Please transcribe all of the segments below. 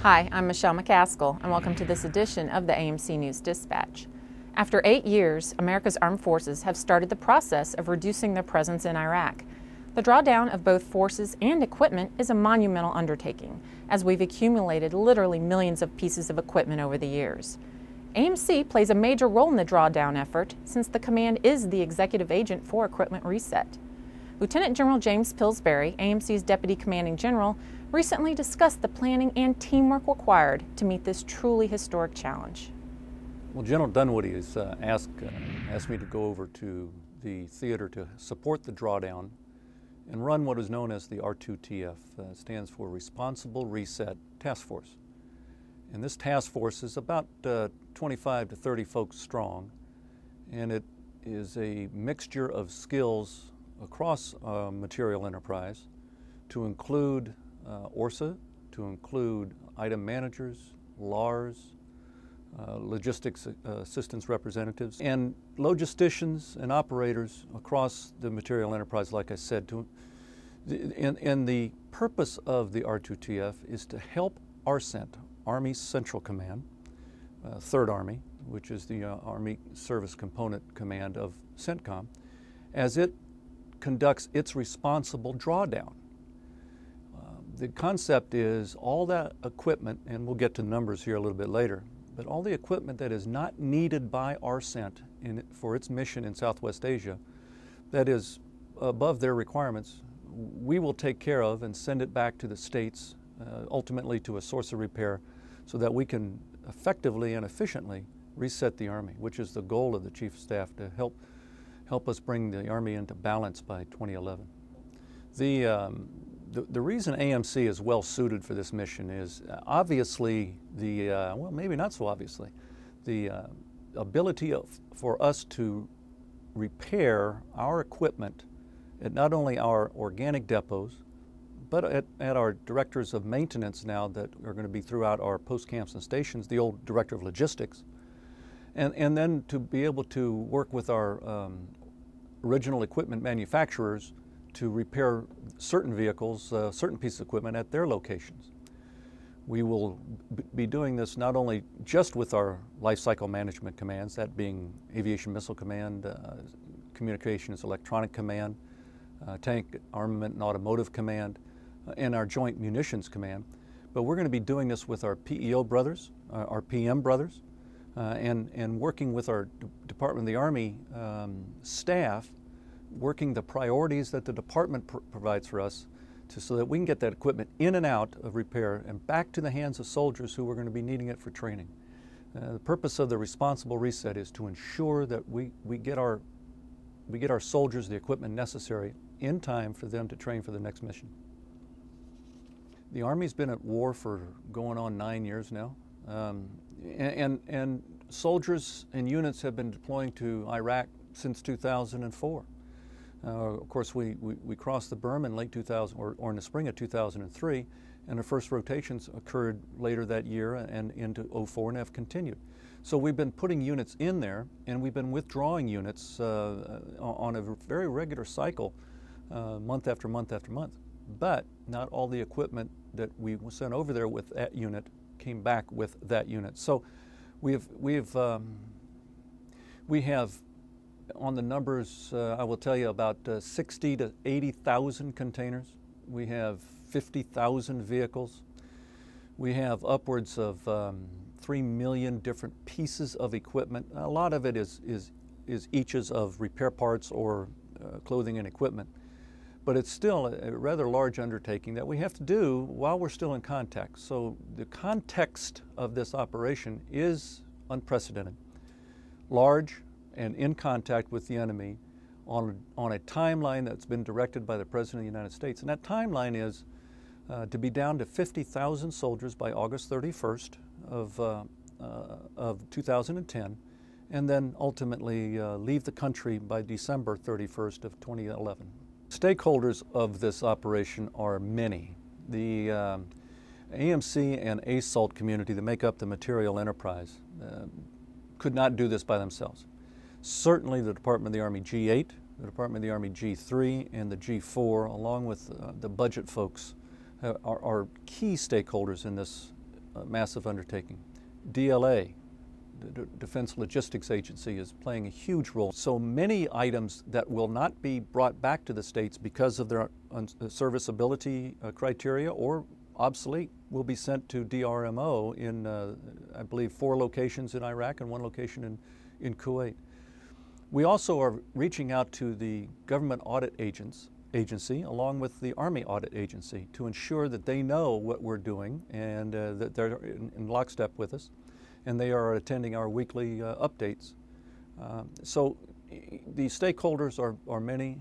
Hi, I'm Michelle McCaskill, and welcome to this edition of the AMC News Dispatch. After 8 years, America's armed forces have started the process of reducing their presence in Iraq. The drawdown of both forces and equipment is a monumental undertaking, as we've accumulated literally millions of pieces of equipment over the years. AMC plays a major role in the drawdown effort, since the command is the executive agent for Equipment Reset. Lieutenant General James Pillsbury, AMC's Deputy Commanding General, recently discussed the planning and teamwork required to meet this truly historic challenge. Well, General Dunwoody has asked me to go over to the theater to support the drawdown and run what is known as the R2TF. Stands for Responsible Reset Task Force. And this task force is about 25 to 30 folks strong, and it is a mixture of skills across material enterprise to include ORSA, to include item managers, LARs, logistics assistance representatives, and logisticians and operators across the material enterprise, like I said. And the purpose of the R2TF is to help ARCENT, Army Central Command, 3rd Army, which is the Army Service Component Command of CENTCOM, as it conducts its responsible drawdown. The concept is all that equipment, and we'll get to numbers here a little bit later, but all the equipment that is not needed by ARCENT for its mission in Southwest Asia, that is above their requirements, we will take care of and send it back to the states, ultimately to a source of repair, so that we can effectively and efficiently reset the Army, which is the goal of the Chief of Staff, to help us bring the Army into balance by 2011. The reason AMC is well suited for this mission is obviously well, maybe not so obviously, the ability for us to repair our equipment at not only our organic depots, but at our directors of maintenance now that are going to be throughout our post camps and stations, the old director of logistics, and then to be able to work with our original equipment manufacturers to repair certain vehicles, certain pieces of equipment at their locations. We will be doing this not only just with our life cycle management commands, that being Aviation Missile Command, Communications Electronic Command, Tank Armament and Automotive Command, and our Joint Munitions Command, but we're going to be doing this with our PEO brothers, our PM brothers, and working with our Department of the Army staff, working the priorities that the department provides for us so that we can get that equipment in and out of repair and back to the hands of soldiers who are going to be needing it for training. The purpose of the responsible reset is to ensure that we get our soldiers the equipment necessary in time for them to train for the next mission. The Army's been at war for going on 9 years now, and soldiers and units have been deploying to Iraq since 2004. Of course, we crossed the berm in late 2000 or in the spring of 2003, and the first rotations occurred later that year and into 2004 and have continued. So we've been putting units in there, and we've been withdrawing units on a very regular cycle, month after month after month. But not all the equipment that we sent over there with that unit came back with that unit. So we have on the numbers, I will tell you, about 60 to 80,000 containers. We have 50,000 vehicles. We have upwards of 3 million different pieces of equipment. A lot of it is eaches of repair parts or clothing and equipment. But it's still a rather large undertaking that we have to do while we're still in contact. So the context of this operation is unprecedented. Large and in contact with the enemy on a timeline that's been directed by the President of the United States. And that timeline is to be down to 50,000 soldiers by August 31st of 2010, and then ultimately leave the country by December 31st of 2011. Stakeholders of this operation are many. The AMC and ASALT community that make up the material enterprise could not do this by themselves. Certainly the Department of the Army G8, the Department of the Army G3, and the G4, along with the budget folks, are key stakeholders in this a massive undertaking. DLA, the Defense Logistics Agency, is playing a huge role. So many items that will not be brought back to the States because of their serviceability criteria or obsolete will be sent to DRMO in, I believe, 4 locations in Iraq and 1 location in Kuwait. We also are reaching out to the Government Audit Agency along with the Army Audit Agency to ensure that they know what we're doing and that they're in lockstep with us, and they are attending our weekly updates. So the stakeholders are many,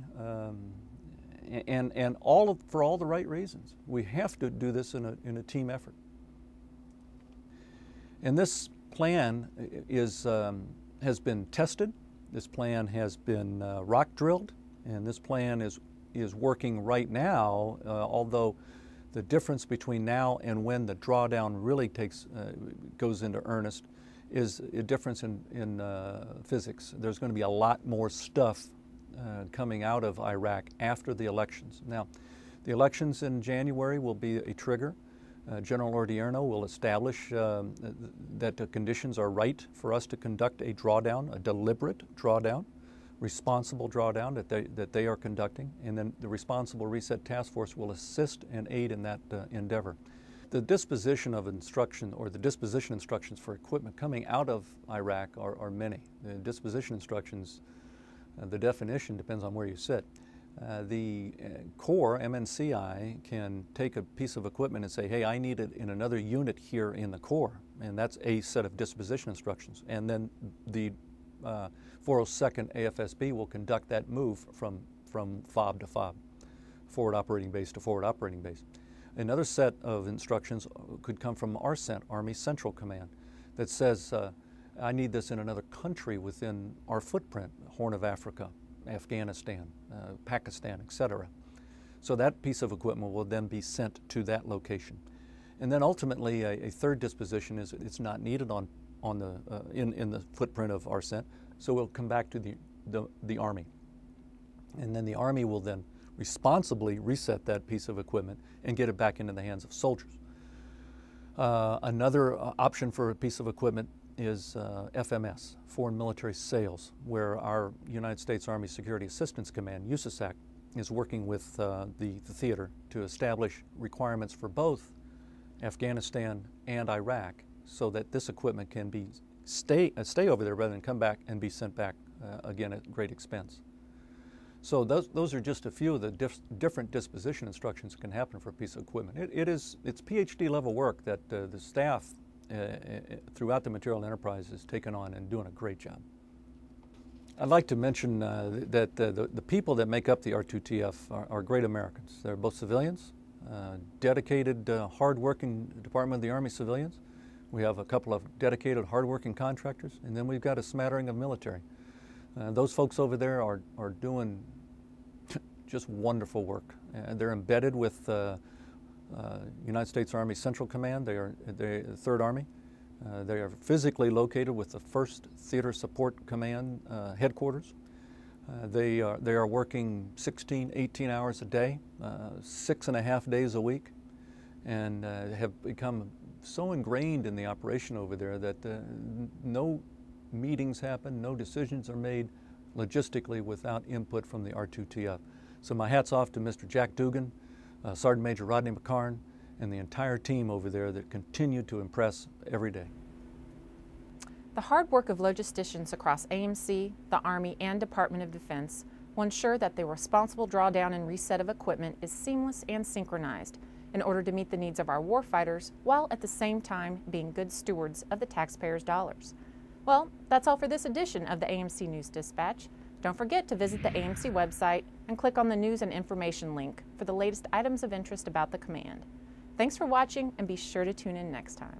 and for all the right reasons. We have to do this in a team effort. And this plan has been tested. This plan has been rock drilled, and this plan is working right now, although the difference between now and when the drawdown really goes into earnest is a difference in physics. There's going to be a lot more stuff coming out of Iraq after the elections. Now, the elections in January will be a trigger. General Odierno will establish that the conditions are right for us to conduct a drawdown, a deliberate drawdown, responsible drawdown that they are conducting, and then the Responsible Reset Task Force will assist and aid in that endeavor. The disposition of instruction, or the disposition instructions for equipment coming out of Iraq are many. The disposition instructions, the definition depends on where you sit. The Corps, MNCI, can take a piece of equipment and say, hey, I need it in another unit here in the Corps, and that's a set of disposition instructions. And then the 402nd AFSB will conduct that move from FOB to FOB, forward operating base to forward operating base. Another set of instructions could come from ARCENT, Army Central Command, that says, I need this in another country within our footprint, Horn of Africa, Afghanistan, Pakistan, etc. So that piece of equipment will then be sent to that location. And then ultimately a third disposition is it's not needed in the footprint of ARCENT, so we'll come back to the Army. And then the Army will then responsibly reset that piece of equipment and get it back into the hands of soldiers. Another option for a piece of equipment is FMS, Foreign Military Sales, where our United States Army Security Assistance Command, USASAC, is working with the theater to establish requirements for both Afghanistan and Iraq so that this equipment can stay over there rather than come back and be sent back again at great expense. So those are just a few of the different disposition instructions that can happen for a piece of equipment. It's PhD level work that the staff throughout the material enterprise has taken on and doing a great job. I'd like to mention that the people that make up the R2TF are great Americans. They're both civilians, dedicated, hard-working Department of the Army civilians. We have a couple of dedicated, hard-working contractors, and then we've got a smattering of military. Those folks over there are doing just wonderful work. They're embedded with United States Army Central Command. They're the 3rd Army. They are physically located with the 1st Theater Support Command headquarters. They are working 16, 18 hours a day, 6.5 days a week, and have become so ingrained in the operation over there that no meetings happen, no decisions are made logistically without input from the R2TF. So my hat's off to Mr. Jack Dugan, Sergeant Major Rodney McCarn, and the entire team over there that continue to impress every day. The hard work of logisticians across AMC, the Army, and Department of Defense will ensure that the responsible drawdown and reset of equipment is seamless and synchronized in order to meet the needs of our warfighters while at the same time being good stewards of the taxpayers' dollars. Well, that's all for this edition of the AMC News Dispatch. Don't forget to visit the AMC website and click on the News and Information link for the latest items of interest about the command. Thanks for watching, and be sure to tune in next time.